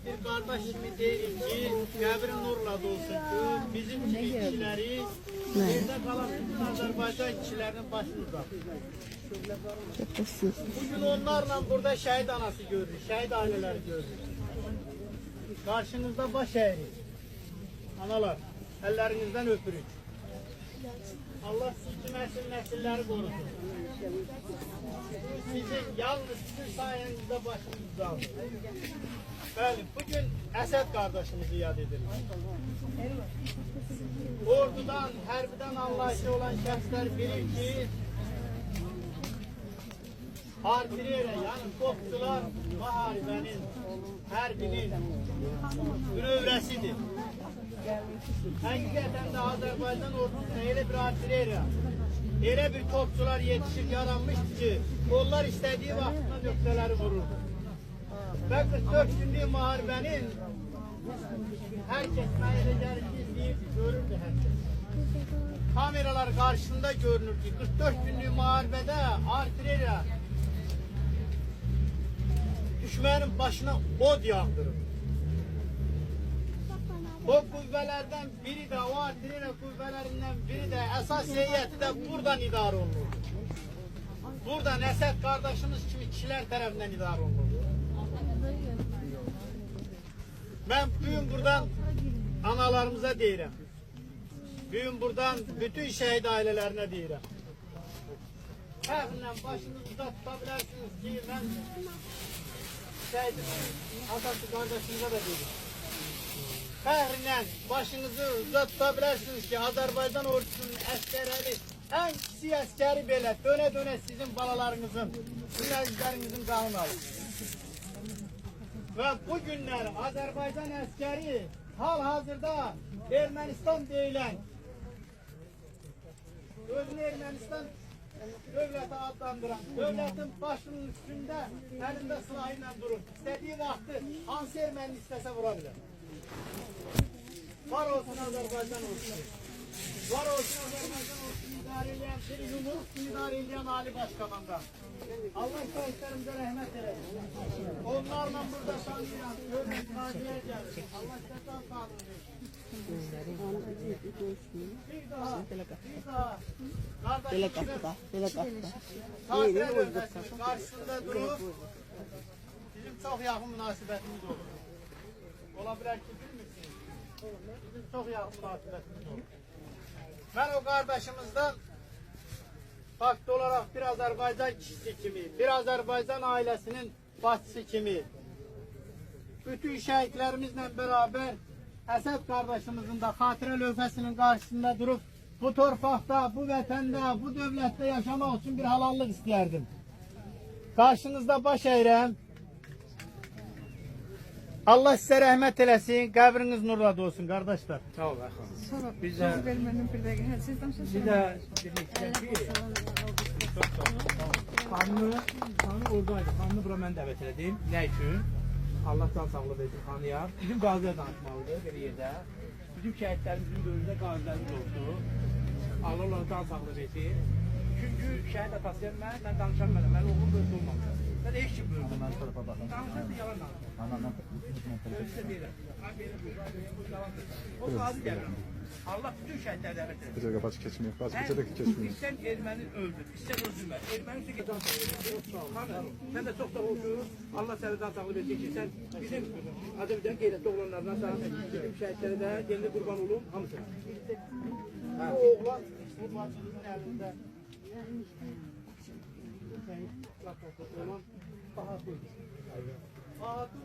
bir kardeş kimi deyirik ki, qəbri nurla dolsun ki, bizim kimi kişiləri, yerdə qalan bütün Azərbaycan kişilərinin başını uzatır. Bugün onlarla burada şəhid anası görürük, şəhid ailələri görürük. Karşınızda baş eğrik. Analar, ellerinizden öpürük. Allah sizi nesilleri korusun. Sizin yalnız sizin sayenizde başınızda alın. Bəli, bugün Əsəd kardeşimizi yad edelim. Ordudan, hərbiden anlayışı olan şəxslər bilir ki, artilleriya, yani topçular müharibənin, hərbinin münövrəsidir. Həqiqətən də Azərbaycan ordusuna elə bir artilleriya, elə bir topçular yetişib yaranmışdır ki, onlar istədiyi vaxtında nöqtələri vururdu. Və 44 günlük müharibənin hər kəs mənə elə gəlir ki, izləyib, görürdü hər kəs. Kameralar qarşısında görünür ki, 44 günlük müharibədə artilleriya düşmənin başına od yağdırır. O kuvvelerden biri de, o artilleriya kuvvelerinden biri de esas heyette buradan idare olunur. Buradan Əsəd kardeşimiz kimi kişiler tarafından idare olunur. Ben bugün buradan analarımıza deyirəm. Bugün buradan bütün şehit ailelerine deyirəm. Fəxrlə başınızda tutabilirsiniz ki, ben şehidimin atası kardeşimize de deyirəm. Fəxrlə başınızı tutabilirsiniz ki, Azərbaycan ordusunun əskərləri, en kiçik əskəri belə döne sizin balalarınızın, sizin əzizlərinizin qanını alır. Ve bu günler Azerbaycan askeri hal-hazırda Ermənistan deyilen, özünü Ermənistan devleti adlandıran, devletin başının üstünde elinde silahıyla durur. İstediği vakti hansı Ermeni istese vurabilir. Var olsun Azerbaycan olsun. Var olsun Azerbaycan olsun idare eden, bir yumruk idare eden Ali Başkanı'ndan. Allah şahitlerimize rahmet eylesin. Onlarla burada tanıyan, görmek kaziler gelir. Allah şahitler tanrı. Bir daha, kardeşimizin karşısında durup bizim çok yakın münasebetimiz olur. Olabilir ki bilmirsiniz. Bizim çok yakın münasebetimiz olur. Ben o kardeşimizden farklı olarak bir Azerbaycan kişisi kimi, bir Azerbaycan ailesinin başçısı kimi, bütün şehitlerimizle beraber Əsəd kardeşimizin de hatıra lövhəsinin karşısında durup bu torpaqda, bu vətəndə, bu dövlətdə yaşamak için bir halallık istəyərdim. Karşınızda baş eğirəm. Allah size rahmet eylesin, qəbriniz nurla dolsun kardeşler. Sağ ol Əxan. Biz de Xanı oradaydı. Xanını bura mən dəvət elədim. Nə üçün? Allah can sağlığı versin xanıya. Bizim qazilər danışmalıdır bir yerdə. Bizim şəhidlərimizin böyründə qazilərimiz oldu. Allah onlara can sağlığı versin. Çünkü şəhid atasıyam mən danışam mənə. Mən oğlum böyründə olmamışam. Mən heç kim böyründə. Danışarsa yalan danışam. Öyleysə deyirəm. O qazi gəlir. Allah bütün şəhidləri dəvət edir. Bize kapaç geçmiyor. Bazı biçedeki geçmiyor. İstən erməni öldür, istən öldürmə. Erməni üçün gedən sağlayır. Sən də çox da olsun. Allah sənədən sağlıq etsin ki, sən bizim Azərbaycan qeyrətli oğlanlarına sağ, bizim şəhidlərə də yeni qurban olun, hamısına. Bu oğlan bu bacının elinde. Bahadır. Bahadır.